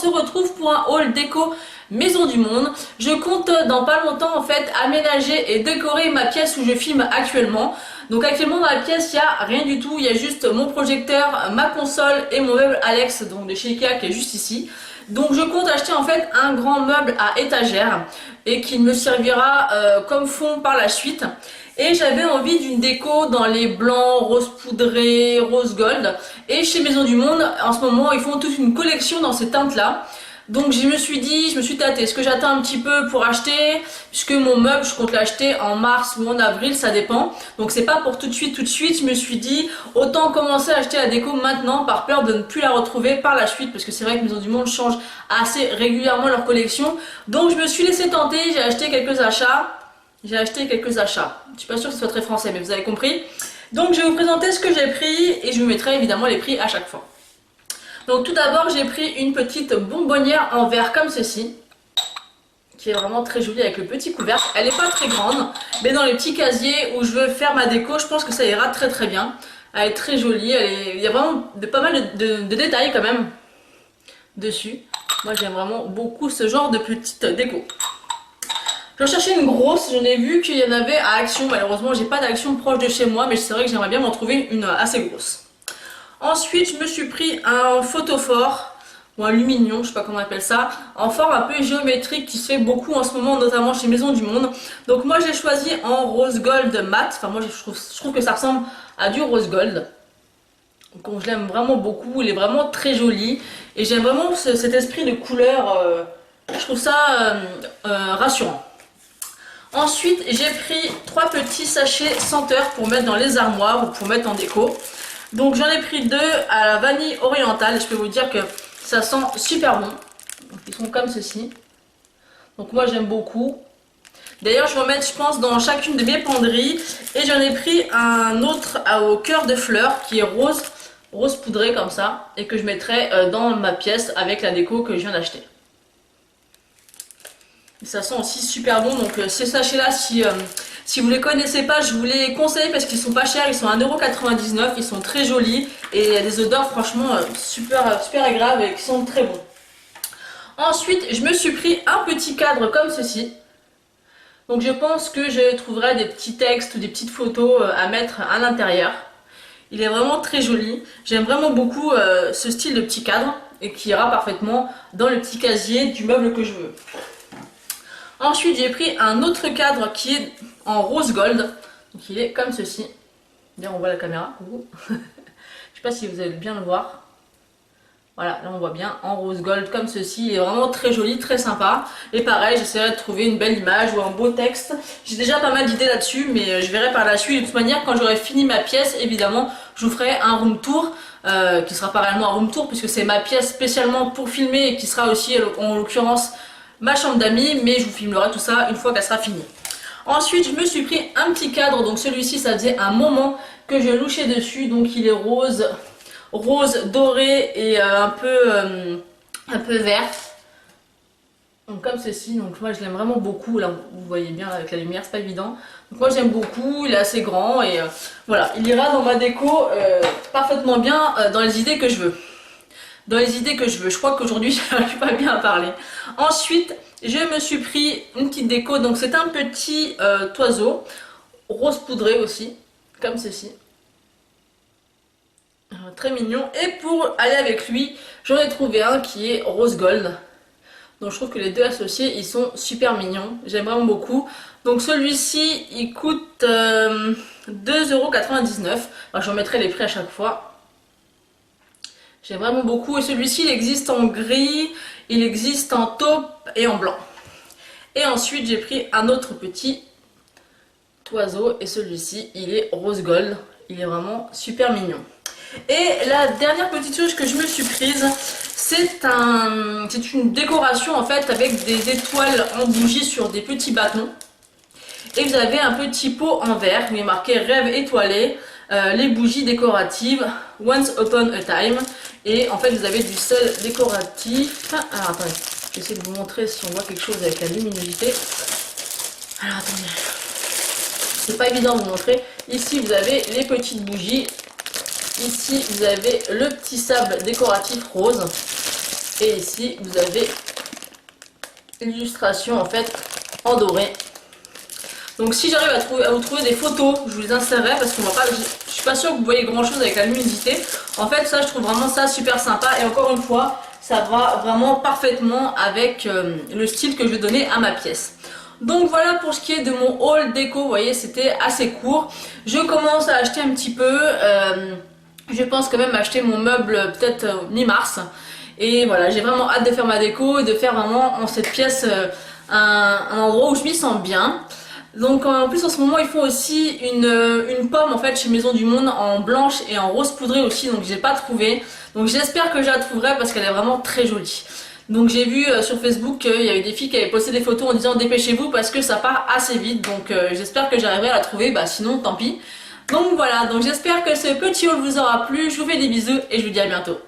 se retrouve pour un haul déco Maison du Monde. Je compte dans pas longtemps en fait aménager et décorer ma pièce où je filme actuellement. Donc actuellement dans la pièce il n'y a rien du tout, il y a juste mon projecteur, ma console et mon meuble Alex donc de chez Ikea qui est juste ici. Donc je compte acheter en fait un grand meuble à étagère et qui me servira comme fond par la suite. Et j'avais envie d'une déco dans les blancs, rose poudré, rose gold. Et chez Maison du Monde, en ce moment, ils font toute une collection dans ces teintes-là. Donc je me suis dit, je me suis tâtée, est-ce que j'attends un petit peu pour acheter, puisque mon meuble, je compte l'acheter en mars ou en avril, ça dépend. Donc c'est pas pour tout de suite, je me suis dit, autant commencer à acheter la déco maintenant, par peur de ne plus la retrouver par la suite, parce que c'est vrai que Maison du Monde change assez régulièrement leur collection. Donc je me suis laissé tenter, j'ai acheté quelques achats. Je suis pas sûre que ce soit très français, mais vous avez compris. Donc je vais vous présenter ce que j'ai pris et je vous mettrai évidemment les prix à chaque fois. Donc tout d'abord, j'ai pris une petite bonbonnière en verre comme ceci, qui est vraiment très jolie avec le petit couvercle. Elle n'est pas très grande, mais dans les petits casiers où je veux faire ma déco, je pense que ça ira très très bien. Elle est très jolie, il y a vraiment pas mal de détails quand même dessus. Moi j'aime vraiment beaucoup ce genre de petite déco. J'en cherchais une grosse, j'en ai vu qu'il y en avait à Action. Malheureusement, j'ai pas d'Action proche de chez moi, mais c'est vrai que j'aimerais bien m'en trouver une assez grosse. Ensuite, je me suis pris un photophore, ou un lumignon, je sais pas comment on appelle ça, en forme un peu géométrique qui se fait beaucoup en ce moment, notamment chez Maison du Monde. Donc moi, j'ai choisi en rose gold mat. Enfin, moi, je trouve que ça ressemble à du rose gold. Donc je l'aime vraiment beaucoup, il est vraiment très joli. Et j'aime vraiment cet esprit de couleur, je trouve ça rassurant. Ensuite, j'ai pris 3 petits sachets senteurs pour mettre dans les armoires ou pour mettre en déco. Donc j'en ai pris 2 à la vanille orientale et je peux vous dire que ça sent super bon. Donc, ils sont comme ceci. Donc moi j'aime beaucoup. D'ailleurs je vais en mettre je pense dans chacune de mes penderies. Et j'en ai pris un autre au cœur de fleurs qui est rose poudré comme ça. Et que je mettrai dans ma pièce avec la déco que je viens d'acheter. Ça sent aussi super bon, donc ces sachets là si vous les connaissez pas, je vous les conseille parce qu'ils sont pas chers, ils sont à 1,99 €, ils sont très jolis et il y a des odeurs franchement super agréables et qui sont très bons. Ensuite je me suis pris un petit cadre comme ceci. Donc je pense que je trouverai des petits textes ou des petites photos à mettre à l'intérieur. Il est vraiment très joli, j'aime vraiment beaucoup ce style de petit cadre et qui ira parfaitement dans le petit casier du meuble que je veux. Ensuite j'ai pris un autre cadre qui est en rose gold, donc il est comme ceci. D'ailleurs on voit la caméra, je sais pas si vous allez bien le voir. Voilà, là on voit bien en rose gold comme ceci, il est vraiment très joli, très sympa. Et pareil, j'essaierai de trouver une belle image ou un beau texte. J'ai déjà pas mal d'idées là-dessus, mais je verrai par la suite. De toute manière, quand j'aurai fini ma pièce, évidemment, je vous ferai un room tour, qui sera pas réellement un room tour puisque c'est ma pièce spécialement pour filmer et qui sera aussi en l'occurrence ma chambre d'amis, mais je vous filmerai tout ça une fois qu'elle sera finie. Ensuite, je me suis pris un petit cadre, donc celui-ci, ça faisait un moment que je louchais dessus, donc il est rose doré et un peu vert. Donc comme ceci, donc moi je l'aime vraiment beaucoup, là vous voyez bien avec la lumière, c'est pas évident. Donc moi j'aime beaucoup, il est assez grand et voilà, il ira dans ma déco parfaitement bien dans les idées que je veux. Je crois qu'aujourd'hui je n'arrive pas bien à parler. Ensuite, je me suis pris une petite déco, donc c'est un petit oiseau, rose poudré aussi, comme ceci. Très mignon. Et pour aller avec lui, j'en ai trouvé un qui est rose gold. Donc je trouve que les deux associés, ils sont super mignons. J'aime vraiment beaucoup. Donc celui-ci, il coûte 2,99 €. Je remettrai les prix à chaque fois. J'aime vraiment beaucoup et celui-ci il existe en gris, il existe en taupe et en blanc. Et ensuite j'ai pris un autre petit oiseau et celui-ci il est rose gold, il est vraiment super mignon. Et la dernière petite chose que je me suis prise, c'est une décoration en fait avec des étoiles en bougie sur des petits bâtons. Et vous avez un petit pot en verre où il est marqué rêve étoilé. Les bougies décoratives Once Upon a Time, et en fait vous avez du sel décoratif. Alors attendez, je vais essayer de vous montrer si on voit quelque chose avec la luminosité. Alors attendez, c'est pas évident de vous montrer. Ici vous avez les petites bougies, ici vous avez le petit sable décoratif rose Et ici vous avez l'illustration en fait en doré. Donc si j'arrive à vous trouver des photos, je vous les insérerai parce qu'on va pas, je suis pas sûre que vous voyez grand chose avec la luminosité. En fait ça je trouve vraiment ça super sympa et encore une fois ça va vraiment parfaitement avec le style que je vais donner à ma pièce. Donc voilà pour ce qui est de mon haul déco, vous voyez c'était assez court. Je commence à acheter un petit peu, je pense quand même acheter mon meuble peut-être mi-mars. Et voilà, j'ai vraiment hâte de faire ma déco et de faire vraiment en cette pièce un endroit où je m'y sens bien. Donc en plus en ce moment ils font aussi une pomme en fait chez Maison du Monde en blanche et en rose poudré aussi, donc j'ai pas trouvé. Donc j'espère que je la trouverai parce qu'elle est vraiment très jolie. Donc j'ai vu sur Facebook qu'il y avait des filles qui avaient posté des photos en disant dépêchez-vous parce que ça part assez vite. Donc j'espère que j'arriverai à la trouver, bah sinon tant pis. Donc voilà, donc j'espère que ce petit haul vous aura plu. Je vous fais des bisous et je vous dis à bientôt.